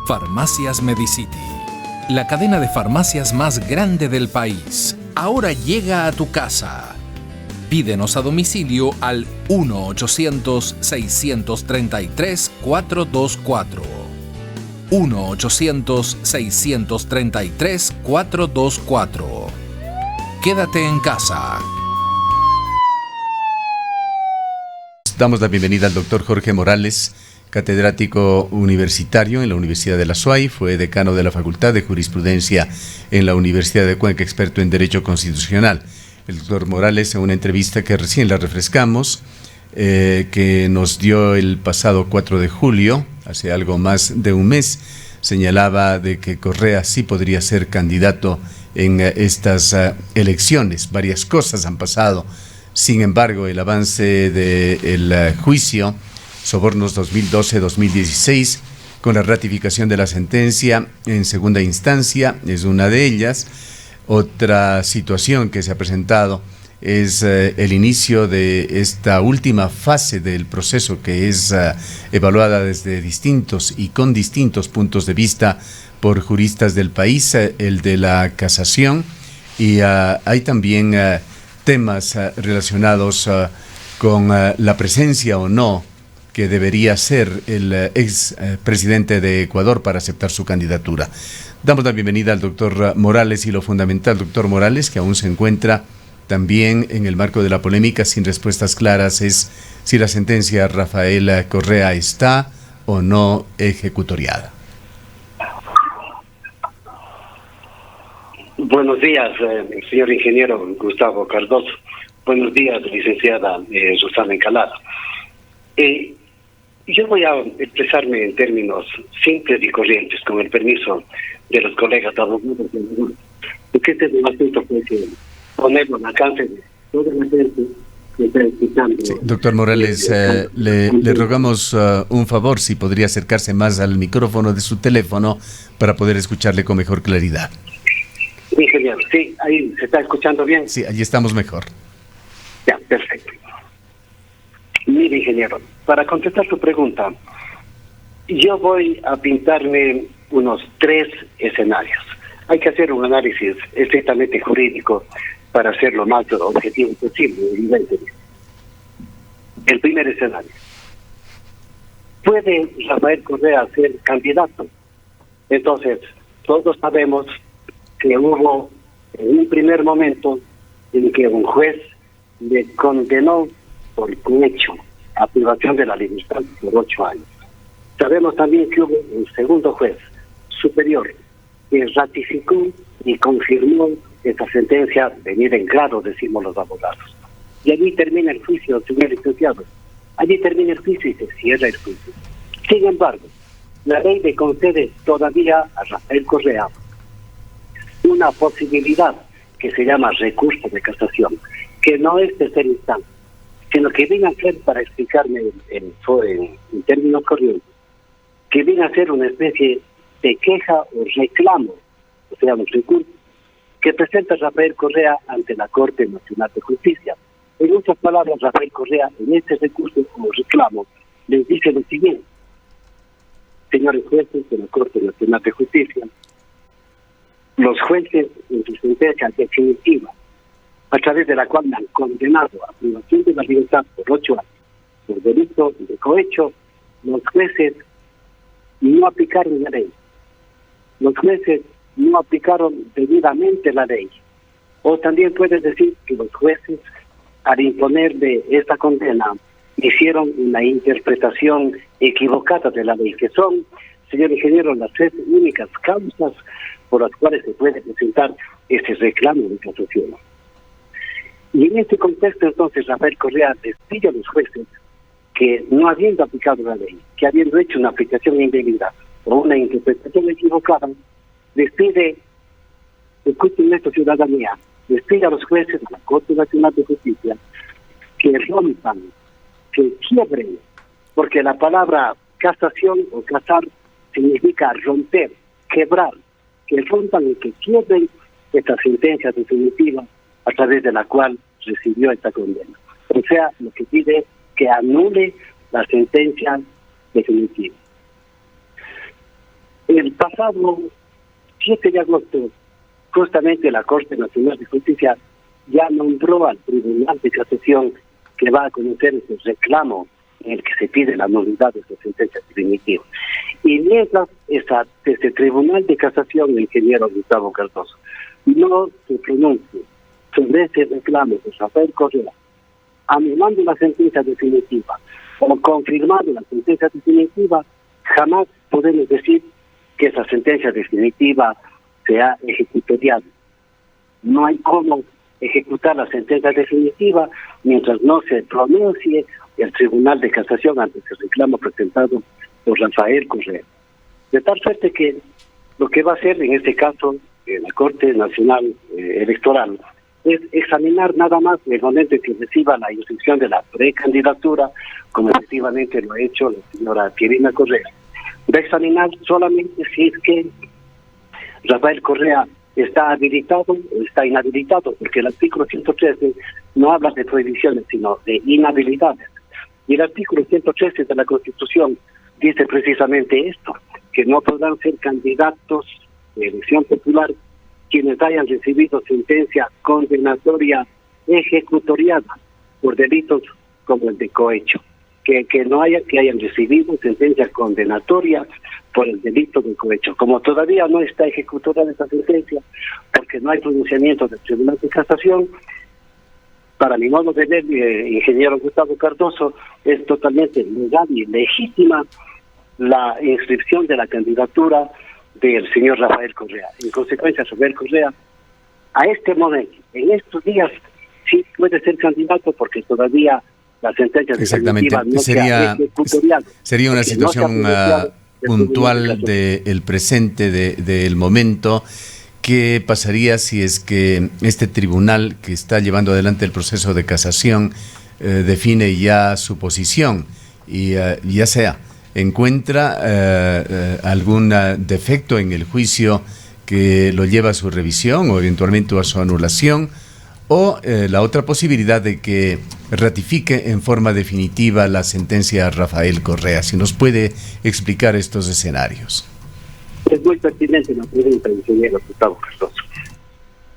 Farmacias Medicity, la cadena de farmacias más grande del país, ahora llega a tu casa. Pídenos a domicilio al 1-800-633-424. 1-800-633-424. Quédate en casa. Damos la bienvenida al doctor Jorge Morales, catedrático universitario en la Universidad de la SUAY, fue decano de la Facultad de Jurisprudencia en la Universidad de Cuenca, experto en Derecho Constitucional. El doctor Morales, en una entrevista que recién la refrescamos, que nos dio el pasado 4 de julio, hace algo más de un mes, señalaba de que Correa sí podría ser candidato en estas elecciones. Varias cosas han pasado. Sin embargo, el avance del juicio Sobornos 2012-2016, con la ratificación de la sentencia en segunda instancia, es una de ellas. Otra situación que se ha presentado es el inicio de esta última fase del proceso, que es evaluada desde distintos y con distintos puntos de vista por juristas del país, el de la casación, y hay también temas relacionados con la presencia o no que debería ser el ex presidente de Ecuador para aceptar su candidatura. Damos la bienvenida al doctor Morales, y lo fundamental, doctor Morales, que aún se encuentra también en el marco de la polémica sin respuestas claras, es si la sentencia a Rafael Correa está o no ejecutoriada. Buenos días, señor ingeniero Gustavo Cardoso. Buenos días, licenciada Susana Encalada. Yo voy a expresarme en términos simples y corrientes, con el permiso de los colegas abogados, porque este es un asunto que hay que ponerlo al alcance de toda la gente que está escuchando. Sí, doctor Morales, le rogamos un favor, si podría acercarse más al micrófono de su teléfono para poder escucharle con mejor claridad. Ingeniero, sí, ahí se está escuchando bien. Sí, allí estamos mejor. Ya, perfecto. Mire, ingeniero, para contestar su pregunta, yo voy a pintarme unos 3 escenarios. Hay que hacer un análisis estrictamente jurídico para hacer lo más objetivo posible, evidentemente. El primer escenario. ¿Puede Rafael Correa ser candidato? Entonces, todos sabemos que hubo en un primer momento en que un juez le condenó por cohecho a privación de la libertad por 8 años. Sabemos también que hubo un segundo juez superior que ratificó y confirmó esta sentencia venida en grado, decimos los abogados. Y allí termina el juicio, señor licenciado. Allí termina el juicio y se cierra el juicio. Sin embargo, la ley le concede todavía a Rafael Correa una posibilidad que se llama recurso de casación, que no es tercer instancia, sino que viene a ser, para explicarme en términos corrientes, que viene a ser una especie de queja o reclamo, o sea, un recurso, que presenta Rafael Correa ante la Corte Nacional de Justicia. En otras palabras, Rafael Correa, en este recurso o reclamo, les dice lo siguiente: señores jueces de la Corte Nacional de Justicia, los jueces en su sentencia definitiva, a través de la cual me han condenado a privación de la libertad por 8 años, por delito de cohecho, los jueces no aplicaron la ley. Los jueces no aplicaron debidamente la ley. O también puedes decir que los jueces, al imponerle esta condena, hicieron una interpretación equivocada de la ley, que son, señor ingeniero, las 3 únicas causas por las cuales se puede presentar este reclamo de casación. Y en este contexto, entonces, Rafael Correa les pide a los jueces que, no habiendo aplicado la ley, que habiendo hecho una aplicación indebida o una interpretación equivocada, les pide, escuchen esto, ciudadanía, les pide a los jueces de la Corte Nacional de Justicia que rompan, que quiebren, porque la palabra casación o casar significa romper, quebrar, que rompan y que quiebren esta sentencia definitiva a través de la cual recibió esta condena. O sea, lo que pide es que anule la sentencia definitiva. El pasado 7 de agosto, justamente la Corte Nacional de Justicia ya nombró al Tribunal de Casación que va a conocer ese reclamo en el que se pide la nulidad de esa sentencia definitiva. Y mientras ese Tribunal de Casación, el ingeniero Gustavo Cardoso, no se pronuncie sobre ese reclamo de Rafael Correa, anulando la sentencia definitiva o confirmando la sentencia definitiva, jamás podemos decir que esa sentencia definitiva sea ejecutoriada. No hay cómo ejecutar la sentencia definitiva mientras no se pronuncie el Tribunal de Casación ante ese reclamo presentado por Rafael Correa. De tal suerte que lo que va a hacer en este caso la Corte Nacional Electoral es examinar nada más el momento en que reciba la inscripción de la precandidatura, como efectivamente lo ha hecho la señora Pierina Correa. Va a examinar solamente si es que Rafael Correa está habilitado o está inhabilitado, porque el artículo 113 no habla de prohibiciones, sino de inhabilidades. Y el artículo 113 de la Constitución dice precisamente esto, que no podrán ser candidatos de elección popular quienes hayan recibido sentencia condenatoria ejecutoriada por delitos como el de cohecho. Que hayan recibido sentencia condenatoria por el delito de cohecho. Como todavía no está ejecutoriada esa sentencia, porque no hay pronunciamiento del Tribunal de Casación, para mi modo de ver, ingeniero Gustavo Cardoso, es totalmente legal y legítima la inscripción de la candidatura del señor Rafael Correa. En consecuencia, Rafael Correa, a este momento, en estos días, sí puede ser candidato porque todavía la sentencia definitiva no se ha ejecutoriado. Sería una situación puntual del presente, del momento. ¿Qué pasaría si es que este tribunal que está llevando adelante el proceso de casación define ya su posición y ya sea encuentra algún defecto en el juicio que lo lleva a su revisión o eventualmente a su anulación, o la otra posibilidad de que ratifique en forma definitiva la sentencia a Rafael Correa? Si nos puede explicar estos escenarios. Es muy pertinente la pregunta, ingeniero Gustavo Cardoso.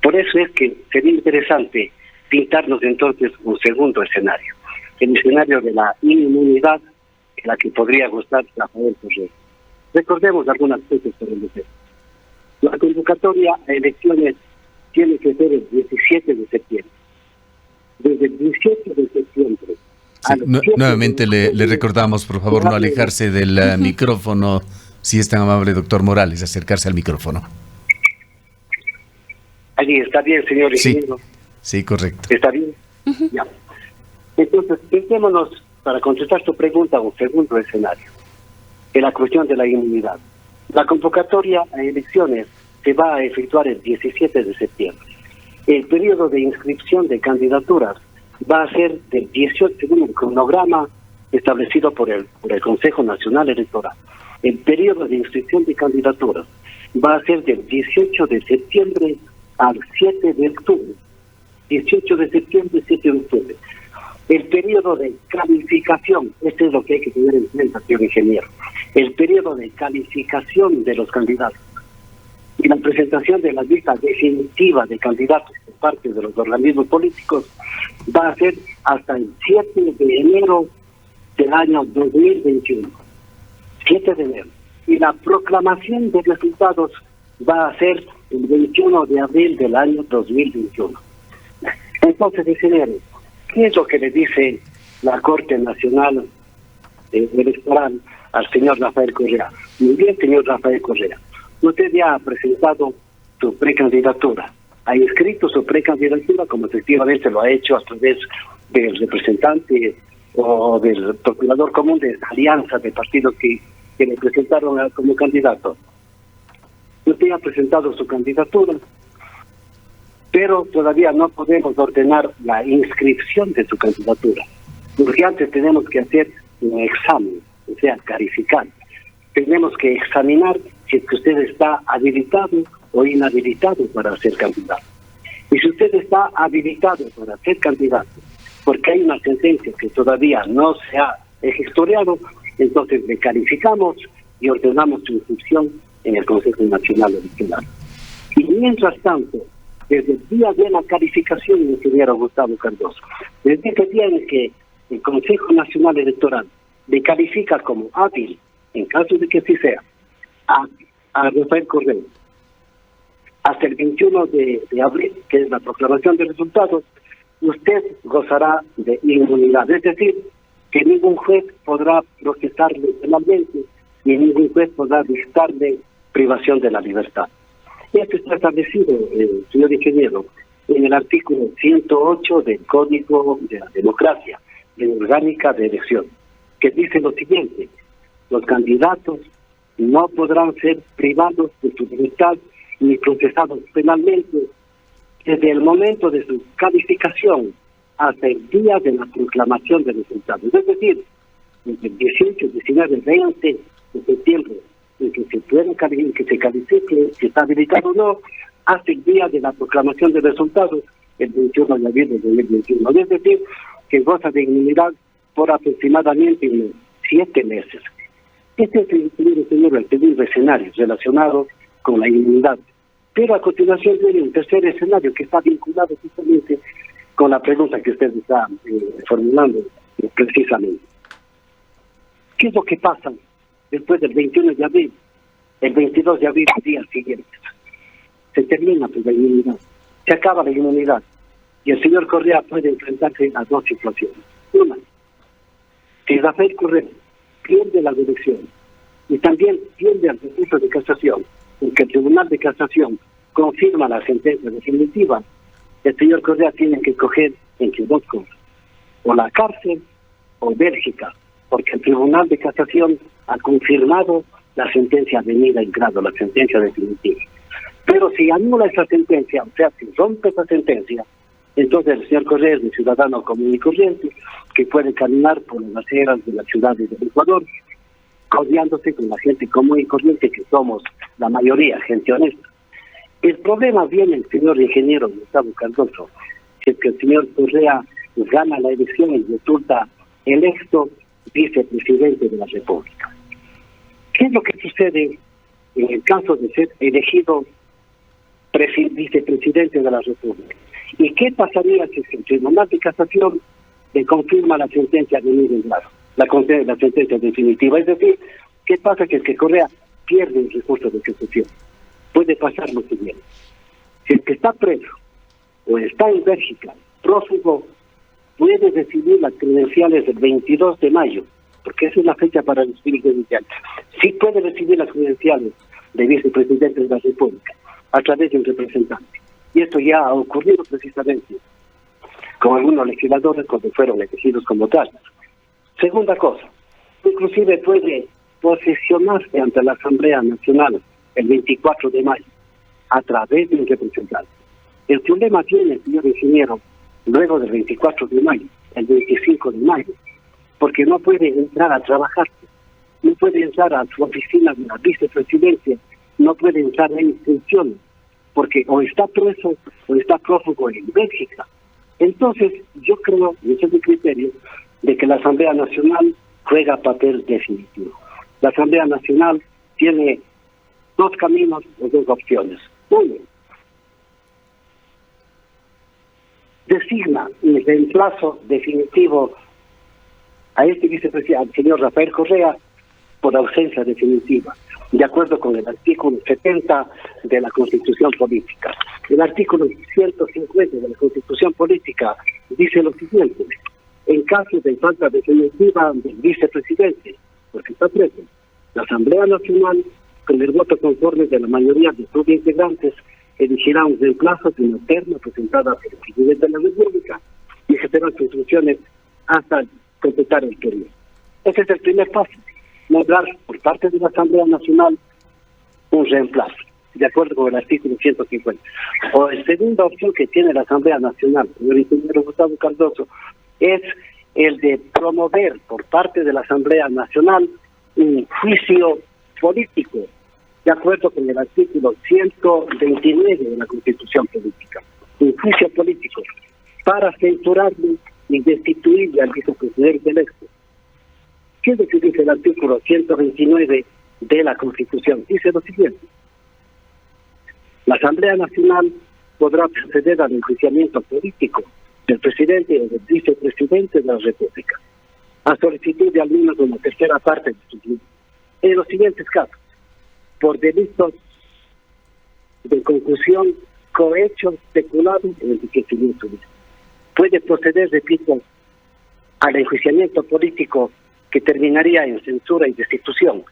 Por eso es que sería interesante pintarnos entonces un segundo escenario, el escenario de la inmunidad en la que podría gustar Rafael Correa. Recordemos algunas cosas por el efecto. La convocatoria a elecciones tiene que ser el 17 de septiembre. Desde el 17 de septiembre... Sí, nuevamente le recordamos, por favor, no alejarse del micrófono, si es tan amable, doctor Morales, acercarse al micrófono. Allí está bien, señor ingeniero. Sí, correcto. ¿Está bien? Ya. Entonces, pensémonos, para contestar tu pregunta, un segundo escenario, en la cuestión de la inmunidad. La convocatoria a elecciones se va a efectuar el 17 de septiembre. El periodo de inscripción de candidaturas va a ser del 18, según el cronograma establecido por el Consejo Nacional Electoral. El periodo de inscripción de candidaturas va a ser del 18 de septiembre al 7 de octubre. 18 de septiembre, 7 de octubre. El periodo de calificación, esto es lo que hay que tener en cuenta, señor ingeniero. El periodo de calificación de los candidatos y la presentación de la lista definitiva de candidatos por parte de los organismos políticos va a ser hasta el 7 de enero del año 2021. 7 de enero. Y la proclamación de resultados va a ser el 21 de abril del año 2021. Entonces, ingeniero, ¿qué es lo que le dice la Corte Nacional Electoral al señor Rafael Correa? Muy bien, señor Rafael Correa, usted ya ha presentado su precandidatura, ha inscrito su precandidatura, como efectivamente lo ha hecho a través del representante o del procurador común de esa alianza de partidos que le presentaron como candidato. Usted ha presentado su candidatura, pero todavía no podemos ordenar la inscripción de su candidatura, porque antes tenemos que hacer un examen, o sea, calificar. Tenemos que examinar si es que usted está habilitado o inhabilitado para ser candidato. Y si usted está habilitado para ser candidato, porque hay una sentencia que todavía no se ha ejecutoriado, entonces le calificamos y ordenamos su inscripción en el Consejo Nacional Electoral. Y mientras tanto, desde el día de la calificación del ingeniero Gustavo Cardoso, desde ese día en que el Consejo Nacional Electoral le califica como hábil, en caso de que así sea, a Rafael Correa, hasta el 21 de abril, que es la proclamación de resultados, usted gozará de inmunidad. Es decir, que ningún juez podrá procesarle penalmente y ningún juez podrá dictarle privación de la libertad. Esto está establecido, señor ingeniero, en el artículo 108 del Código de la Democracia, de la Orgánica de Elección, que dice lo siguiente: los candidatos no podrán ser privados de su libertad ni procesados penalmente desde el momento de su calificación hasta el día de la proclamación de resultados. Es decir, entre el 18, 19, 20 de septiembre, en que se puede que se califique si está habilitado o no, hasta el día de la proclamación de resultados, el 21 de abril de 2021. Es decir, que goza de inmunidad por aproximadamente unos 7 meses. Este es el primer escenario relacionado con la inmunidad. Pero a continuación viene un tercer escenario que está vinculado justamente con la pregunta que usted está formulando precisamente. ¿Qué es lo que pasa después del 21 de abril? El 22 de abril, el día siguiente, se termina pues, la inmunidad, se acaba la inmunidad, y el señor Correa puede enfrentarse a dos situaciones. Una, si Rafael Correa pierde la elección y también pierde el recurso de casación, porque el Tribunal de Casación confirma la sentencia definitiva, el señor Correa tiene que escoger entre dos cosas: o la cárcel o Bélgica, porque el Tribunal de Casación ha confirmado la sentencia venida en grado, la sentencia definitiva. Pero si anula esa sentencia, o sea, si rompe esa sentencia, entonces el señor Correa es un ciudadano común y corriente que puede caminar por las aceras de las ciudades del Ecuador, codeándose con la gente común y corriente que somos la mayoría, gente honesta. El problema viene el señor ingeniero Gustavo Cardoso, si es que el señor Correa gana la elección y resulta electo vicepresidente de la República. ¿Qué es lo que sucede en el caso de ser elegido vicepresidente de la República? ¿Y qué pasaría si el Tribunal de Casación le confirma la sentencia de nivel grado, la sentencia definitiva? Es decir, ¿qué pasa? Que el que Correa pierde el recurso de casación. Puede pasar lo siguiente: si el que está preso o está en Bélgica, prófugo, puede recibir las credenciales el 22 de mayo, porque esa es la fecha para el espíritu judicial. Sí puede recibir las credenciales de vicepresidente de la República a través de un representante. Y esto ya ha ocurrido precisamente con algunos legisladores cuando fueron elegidos como tales. Segunda cosa, inclusive puede posesionarse ante la Asamblea Nacional el 24 de mayo a través de un representante. El problema tiene, señor ingeniero, luego del 24 de mayo, el 25 de mayo, porque no puede entrar a trabajar, no puede entrar a su oficina de la vicepresidencia, no puede entrar en instituciones, porque o está preso o está prófugo en Bélgica. Entonces, yo creo, y ese es mi criterio, de que la Asamblea Nacional juega papel definitivo. La Asamblea Nacional tiene dos caminos o dos opciones. Uno, designa el reemplazo definitivo a este vicepresidente, al señor Rafael Correa, por ausencia definitiva, de acuerdo con el artículo 70 de la Constitución Política. El artículo 150 de la Constitución Política dice lo siguiente: en caso de falta definitiva del vicepresidente, porque está preso, la Asamblea Nacional, con el voto conforme de la mayoría de sus integrantes, elegirá un reemplazo de una terna presentada por el presidente de la República y ejercerá sus funciones hasta completar el periodo. Ese es el primer paso: nombrar por parte de la Asamblea Nacional un reemplazo, de acuerdo con el artículo 150. O la segunda opción que tiene la Asamblea Nacional, señor ingeniero Gustavo Cardoso, es el de promover por parte de la Asamblea Nacional un juicio político, de acuerdo con el artículo 129 de la Constitución Política. Un juicio político para censurarle y destituirle al vicepresidente electo. ¿Qué es lo que dice el artículo 129 de la Constitución. Dice lo siguiente: la Asamblea Nacional podrá proceder al enjuiciamiento político del presidente o del vicepresidente de la República, a solicitud de al menos una tercera parte de sus miembros, en los siguientes casos: por delitos de concusión, cohecho, peculado y enriquecimiento. Puede proceder, repito, al enjuiciamiento político que terminaría en censura y destitución.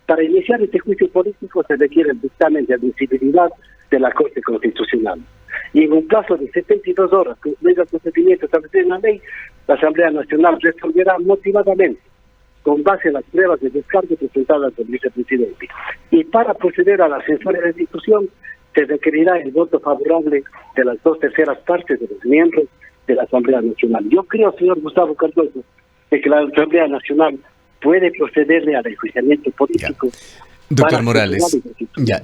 Para iniciar este juicio político se requiere el dictamen de admisibilidad de la Corte Constitucional. Y en un plazo de 72 horas, concluido el procedimiento establecido en la ley, la Asamblea Nacional resolverá motivadamente, con base en las pruebas de descargo presentadas por el vicepresidente. Y para proceder a la censura y destitución, se requerirá el voto favorable de las 2/3 partes de los miembros de la Asamblea Nacional. Yo creo, señor Gustavo Cardoso, de que la Asamblea Nacional puede procederle al enjuiciamiento político. Doctor Morales,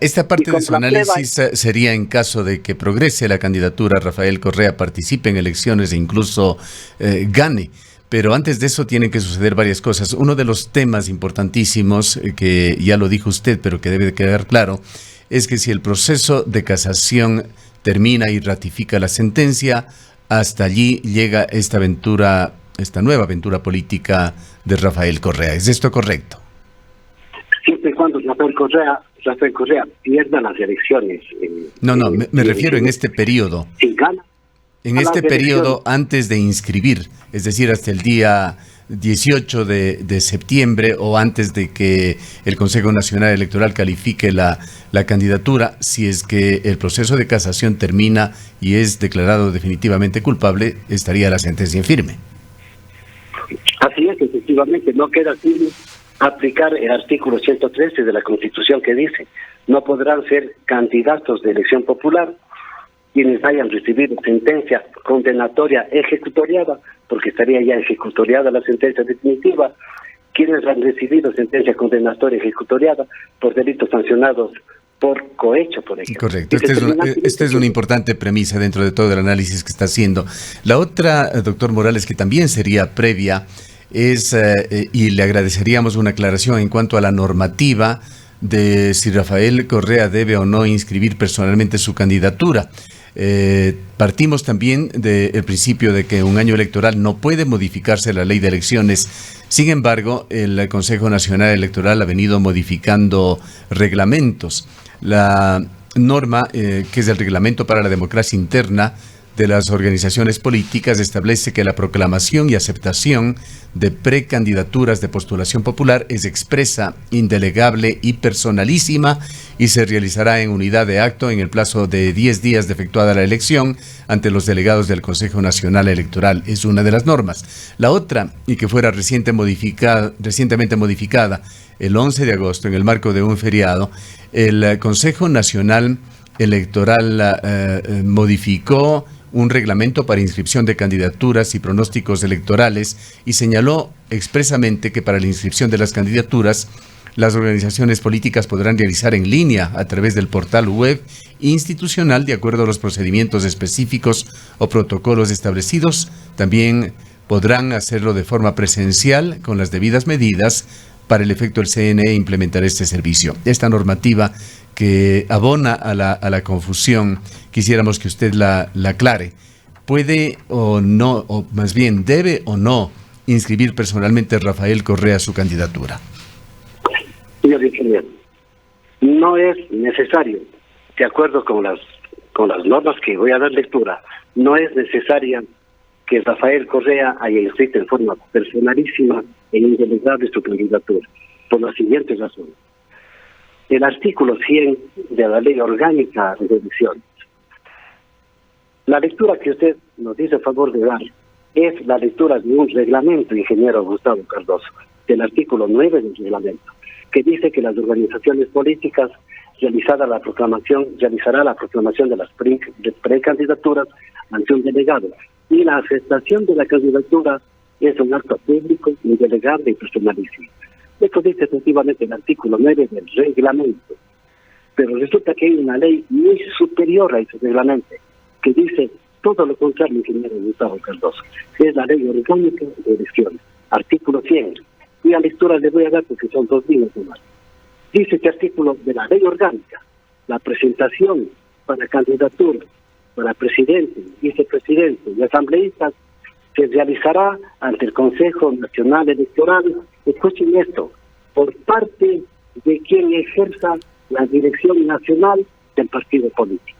esta parte de su análisis sería en caso de que progrese la candidatura, Rafael Correa participe en elecciones e incluso gane. Pero antes de eso tienen que suceder varias cosas. Uno de los temas importantísimos, que ya lo dijo usted, pero que debe de quedar claro, es que si el proceso de casación termina y ratifica la sentencia, hasta allí llega esta nueva aventura política de Rafael Correa. ¿Es esto correcto? Siempre y cuando Rafael Correa pierda las elecciones. Me refiero en este periodo. Si gana. En este periodo antes de inscribir, es decir, hasta el día 18 de septiembre o antes de que el Consejo Nacional Electoral califique la candidatura, si es que el proceso de casación termina y es declarado definitivamente culpable, estaría la sentencia en firme. Así es, efectivamente, no queda firme aplicar el artículo 113 de la Constitución, que dice: no podrán ser candidatos de elección popular quienes hayan recibido sentencia condenatoria ejecutoriada, porque estaría ya ejecutoriada la sentencia definitiva, quienes han recibido sentencia condenatoria ejecutoriada por delitos sancionados por cohecho, por ejemplo. Correcto. Esta es una importante premisa dentro de todo el análisis que está haciendo. La otra, doctor Morales, que también sería previa, es, y le agradeceríamos una aclaración en cuanto a la normativa de si Rafael Correa debe o no inscribir personalmente su candidatura. Partimos también del principio de que un año electoral no puede modificarse la ley de elecciones. Sin embargo, el Consejo Nacional Electoral ha venido modificando reglamentos. La norma, que es el Reglamento para la Democracia Interna de las organizaciones políticas, establece que la proclamación y aceptación de precandidaturas de postulación popular es expresa, indelegable y personalísima, y se realizará en unidad de acto en el plazo de 10 días de efectuada la elección ante los delegados del Consejo Nacional Electoral. Es una de las normas. La otra, y que fuera recientemente modificada el 11 de agosto en el marco de un feriado, el Consejo Nacional Electoral modificó un reglamento para inscripción de candidaturas y pronósticos electorales y señaló expresamente que para la inscripción de las candidaturas, las organizaciones políticas podrán realizar en línea a través del portal web institucional de acuerdo a los procedimientos específicos o protocolos establecidos. También podrán hacerlo de forma presencial con las debidas medidas. Para el efecto, el CNE implementará este servicio. Esta normativa que abona a la confusión, quisiéramos que usted la aclare. ¿Puede o no, o más bien debe o no inscribir personalmente Rafael Correa su candidatura? Señor ingeniero, no es necesario, de acuerdo con las normas que voy a dar lectura, no es necesaria que Rafael Correa haya inscrito en forma personalísima e indelegable su candidatura, por las siguientes razones. El artículo 100 de la Ley Orgánica de Elecciones. La lectura que usted nos dice a favor de dar es la lectura de un reglamento, ingeniero Gustavo Cardoso, del artículo 9 del reglamento, que dice que las organizaciones políticas realizará la proclamación de las precandidaturas ante un delegado, y la aceptación de la candidatura es un acto público, indelegable y personalísimo. Esto dice efectivamente el artículo 9 del reglamento. Pero resulta que hay una ley muy superior a ese reglamento, que dice todo lo contrario, ingeniero Gustavo Cardoso. Es la Ley Orgánica de Elecciones, artículo 100. Y a lectura le voy a dar porque son 2 líneas nomás. Dice este artículo de la ley orgánica, la presentación para candidaturas para presidente, vicepresidente y asambleístas se realizará ante el Consejo Nacional Electoral, escuchen esto, por parte de quien ejerza la dirección nacional del partido político.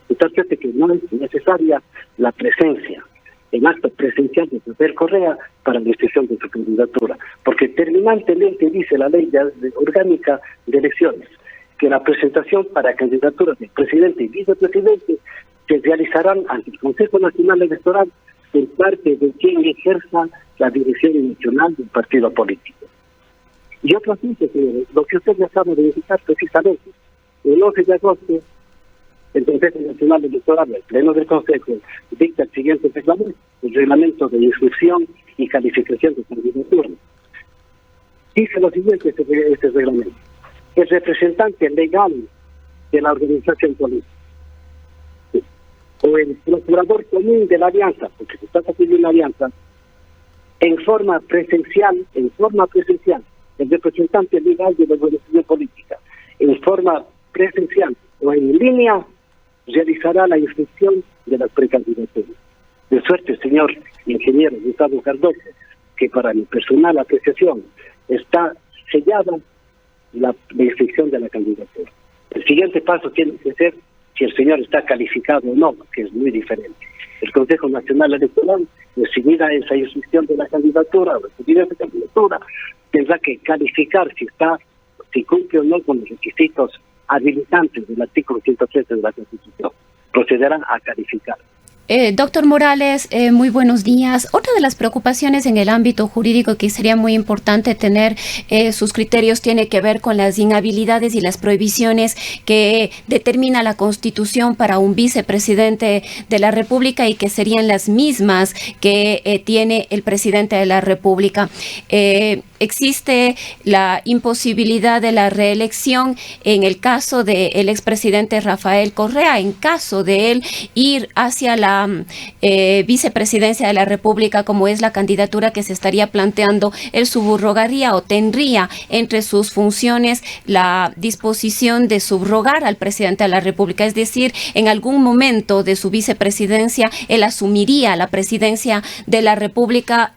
Entonces, que no es necesaria la presencia, el acto presencial de Rafael Correa para la inscripción de su candidatura, porque terminantemente dice la ley orgánica de elecciones que la presentación para candidaturas de presidente y vicepresidente se realizarán ante el Consejo Nacional Electoral por parte de quien ejerza la dirección nacional del partido político. Y otro asunto, señores, lo que usted ya acaba de indicar precisamente, el 11 de agosto, el Consejo Nacional Electoral, el Pleno del Consejo, dicta el siguiente reglamento, el reglamento de inscripción y calificación de candidaturas. Dice lo siguiente este reglamento: el representante legal de la organización política o el procurador común de la alianza, porque se trata de una alianza, en forma presencial, el representante legal de la organización política, en forma presencial o en línea, realizará la inscripción de las precandidaturas. De suerte, señor ingeniero Gustavo Cardoso, que para mi personal apreciación está sellada la inscripción de la candidatura. El siguiente paso tiene que ser si el señor está calificado o no, que es muy diferente. El Consejo Nacional Electoral, recibida esa inscripción de la candidatura, tendrá que calificar si cumple o no con los requisitos habilitantes del artículo 113 de la Constitución. Procederá a calificar. Doctor Morales, muy buenos días. Otra de las preocupaciones en el ámbito jurídico que sería muy importante tener sus criterios tiene que ver con las inhabilidades y las prohibiciones que determina la Constitución para un vicepresidente de la República y que serían las mismas que tiene el presidente de la República. Existe la imposibilidad de la reelección en el caso del expresidente Rafael Correa. En caso de él ir hacia la vicepresidencia de la República, como es la candidatura que se estaría planteando, él subrogaría o tendría entre sus funciones la disposición de subrogar al presidente de la República. Es decir, en algún momento de su vicepresidencia, él asumiría la presidencia de la República,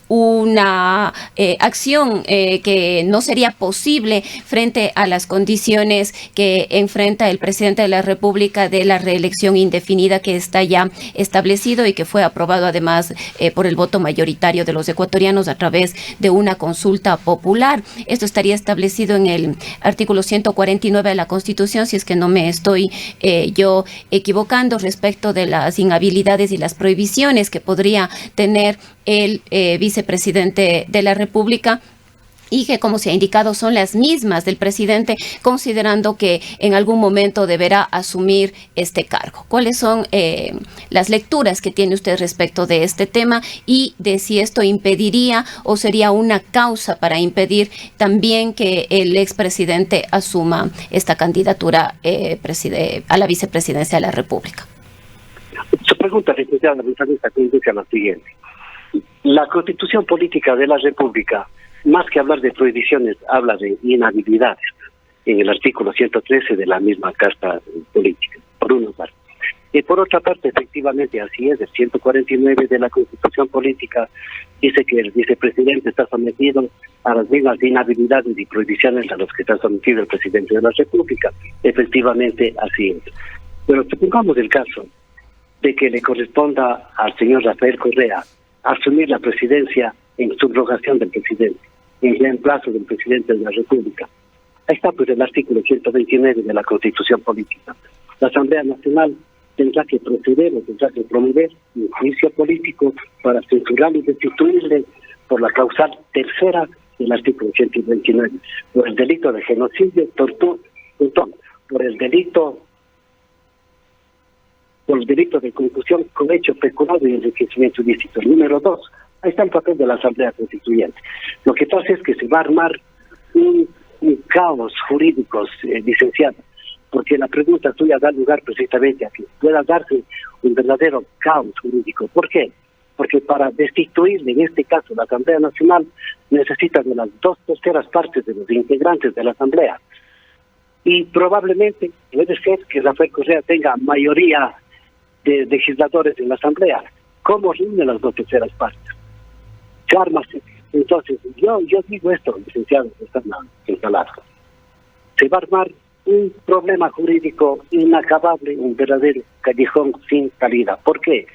una acción que no sería posible frente a las condiciones que enfrenta el presidente de la República de la reelección indefinida, que está ya establecido y que fue aprobado además por el voto mayoritario de los ecuatorianos a través de una consulta popular. Esto estaría establecido en el artículo 149 de la Constitución, si es que no me estoy yo equivocando, respecto de las inhabilidades y las prohibiciones que podría tener el vicepresidente de la República, y que, como se ha indicado, son las mismas del presidente, considerando que en algún momento deberá asumir este cargo. ¿Cuáles son las lecturas que tiene usted respecto de este tema y de si esto impediría o sería una causa para impedir también que el expresidente asuma esta candidatura a la vicepresidencia de la República? Su pregunta, licenciada, conduce a la siguiente. La Constitución Política de la República, más que hablar de prohibiciones, habla de inhabilidades en el artículo 113 de la misma Carta Política, por una parte. Y por otra parte, efectivamente, así es, el 149 de la Constitución Política dice que el vicepresidente está sometido a las mismas inhabilidades y prohibiciones a los que está sometido el presidente de la República. Efectivamente, así es. Pero supongamos el caso de que le corresponda al señor Rafael Correa asumir la presidencia en subrogación del presidente, en reemplazo del presidente de la República. Ahí está pues el artículo 129 de la Constitución Política. La Asamblea Nacional tendrá que proceder o tendrá que promover un juicio político para censurar y destituirle por la causal tercera del artículo 129, por el delito de genocidio, tortura, por el delito de concusión con hecho peculado y enriquecimiento ilícito. Número 2, ahí está el papel de la Asamblea Constituyente. Lo que pasa es que se va a armar un caos jurídico, licenciado, porque la pregunta suya da lugar precisamente a que pueda darse un verdadero caos jurídico. ¿Por qué? porque para destituir, en este caso, la Asamblea Nacional, necesita de las 2/3 partes de los integrantes de la Asamblea. Y probablemente puede ser que Rafael Correa tenga mayoría de legisladores en la Asamblea. ¿Cómo reúne las 2/3 partes? Se arma. Entonces, yo digo esto, licenciado, se va a armar un problema jurídico inacabable, un verdadero callejón sin salida. ¿Por qué?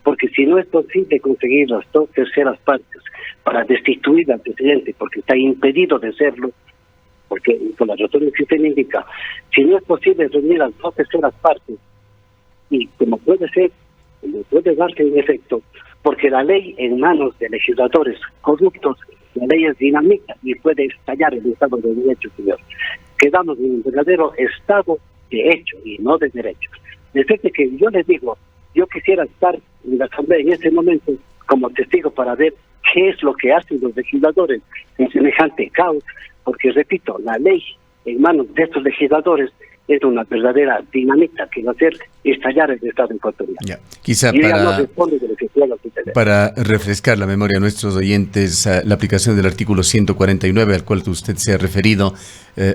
Porque si no es posible conseguir las 2/3 partes para destituir al presidente, porque está impedido de hacerlo, porque por las razones que usted me indica, si no es posible reunir las 2/3 partes, y como puede ser, como puede darse en efecto, porque la ley en manos de legisladores corruptos, la ley es dinámica y puede estallar el Estado de Derecho, señor. Quedamos en un verdadero Estado de hecho y no de derecho. Desde que yo les digo, yo quisiera estar en la Asamblea en este momento como testigo para ver qué es lo que hacen los legisladores en semejante caos, porque repito, la ley en manos de estos legisladores es una verdadera dinamita que va a hacer estallar el Estado ecuatoriano. Quizá para refrescar la memoria a nuestros oyentes, la aplicación del artículo 149 al cual usted se ha referido,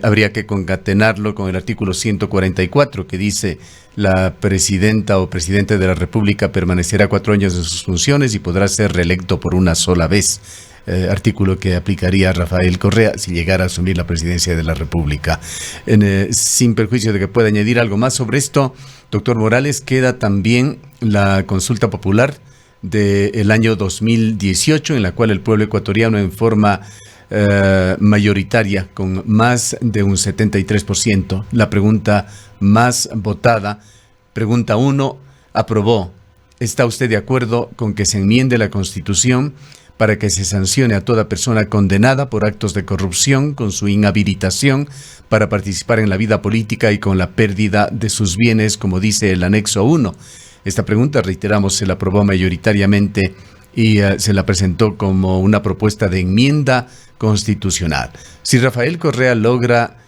habría que concatenarlo con el artículo 144 que dice: la presidenta o presidente de la República permanecerá 4 años en sus funciones y podrá ser reelecto por una sola vez. Artículo que aplicaría a Rafael Correa si llegara a asumir la presidencia de la República. Sin perjuicio de que pueda añadir algo más sobre esto, doctor Morales, queda también la consulta popular del año 2018, en la cual el pueblo ecuatoriano en forma mayoritaria, con más de un 73%, la pregunta más votada, pregunta 1, aprobó. ¿Está usted de acuerdo con que se enmiende la Constitución para que se sancione a toda persona condenada por actos de corrupción con su inhabilitación para participar en la vida política y con la pérdida de sus bienes, como dice el anexo 1? Esta pregunta, reiteramos, se la aprobó mayoritariamente y se la presentó como una propuesta de enmienda constitucional. Si Rafael Correa logra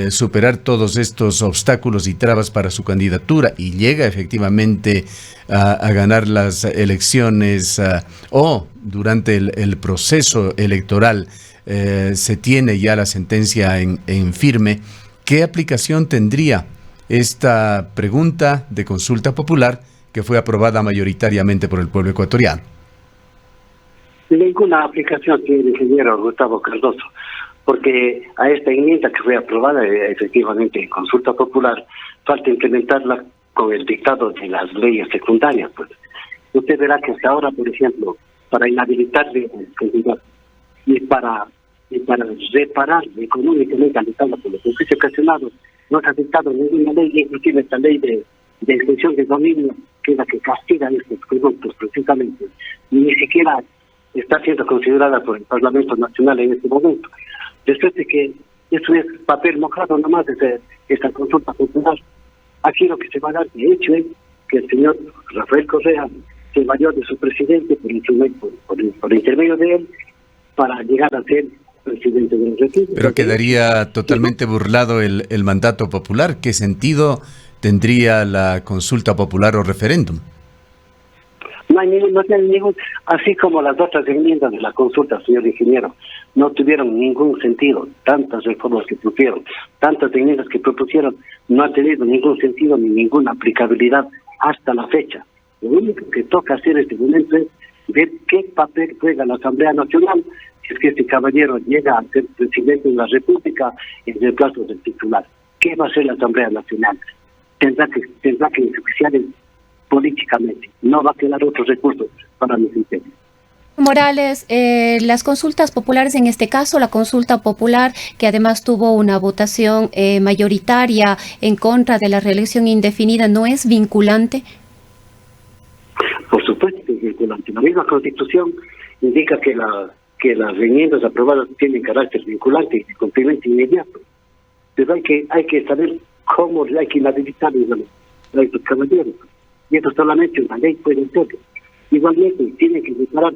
superar todos estos obstáculos y trabas para su candidatura y llega efectivamente a ganar las elecciones o durante el proceso electoral se tiene ya la sentencia en firme, ¿qué aplicación tendría esta pregunta de consulta popular que fue aprobada mayoritariamente por el pueblo ecuatoriano? Ninguna aplicación tiene el ingeniero Gustavo Cardoso, porque a esta enmienda que fue aprobada efectivamente en consulta popular, falta implementarla con el dictado de las leyes secundarias. Pues usted verá que hasta ahora, por ejemplo, para inhabilitarle al candidato y para reparar económicamente al Estado por los beneficios ocasionados, no se ha dictado ninguna ley, inclusive esta ley de extensión de dominio, que es la que castiga a estos corruptos precisamente, ni siquiera está siendo considerada por el Parlamento Nacional en este momento. Después de que eso es papel mojado nomás de esta consulta popular, aquí lo que se va a dar de hecho es que el señor Rafael Correa se valió de su presidente por intermedio de él para llegar a ser presidente de la República. Pero quedaría totalmente burlado el mandato popular. ¿Qué sentido tendría la consulta popular o referéndum? No tiene ningún, así como las otras enmiendas de la consulta, señor ingeniero, no tuvieron ningún sentido. Tantas reformas que propusieron, tantas enmiendas que propusieron, no ha tenido ningún sentido ni ninguna aplicabilidad hasta la fecha. Lo único que toca hacer en este momento es ver qué papel juega la Asamblea Nacional si es que este caballero llega a ser presidente de la República en el plazo del titular. ¿Qué va a hacer la Asamblea Nacional? Tendrá que insuficiar políticamente. No va a quedar otros recursos para mi sistema. Morales, las consultas populares, en este caso la consulta popular, que además tuvo una votación mayoritaria en contra de la reelección indefinida, ¿no es vinculante? Por supuesto que es vinculante. La misma Constitución indica que las enmiendas aprobadas tienen carácter vinculante y cumplimiento inmediato. Pero hay que saber cómo hay que inhabilitar a estos caballeros. Y eso solamente una ley puede hacer. Igualmente, tienen que restaurar,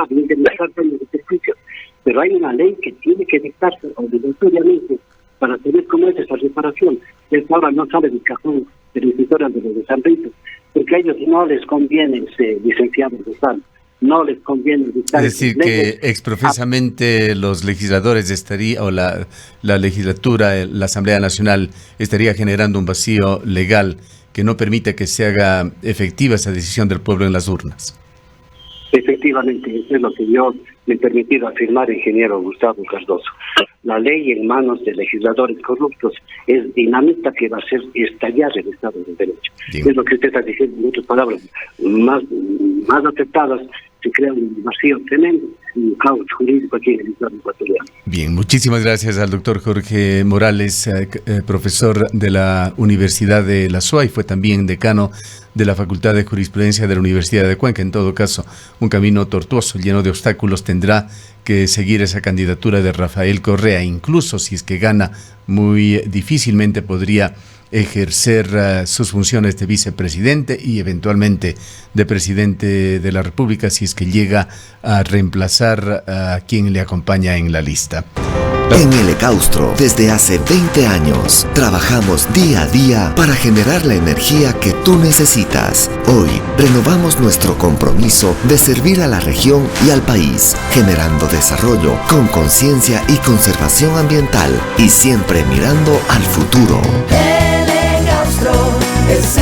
indemnizar daños de perjuicios. Pero hay una ley que tiene que dictarse obligatoriamente para saber cómo es esa reparación. Esta ahora no sale del cajón de la escritora de los desarrollos. porque a ellos no les conviene ser licenciados de Estado, no les conviene dictar. Es decir, que exprofesamente los legisladores o la legislatura, la Asamblea Nacional, estaría generando un vacío legal que no permite que se haga efectiva esa decisión del pueblo en las urnas. Efectivamente, eso es lo que yo me he permitido afirmar, ingeniero Gustavo Cardoso. La ley en manos de legisladores corruptos es dinamita que va a hacer estallar el Estado de Derecho. Bien. Es lo que usted está diciendo, en otras palabras, más aceptadas, se crea un vacío tremendo, un caos jurídico aquí en el Estado ecuatoriano. Bien, muchísimas gracias al doctor Jorge Morales, profesor de la Universidad de la SUAY, fue también decano de la Facultad de Jurisprudencia de la Universidad de Cuenca. En todo caso, un camino tortuoso, lleno de obstáculos, tendrá que seguir esa candidatura de Rafael Correa. Incluso si es que gana, muy difícilmente podría ejercer sus funciones de vicepresidente y eventualmente de presidente de la República si es que llega a reemplazar a quien le acompaña en la lista. En el Ecaustro, desde hace 20 años, trabajamos día a día para generar la energía que tú necesitas. Hoy, renovamos nuestro compromiso de servir a la región y al país, generando desarrollo con conciencia y conservación ambiental y siempre mirando al futuro. El Ecaustro es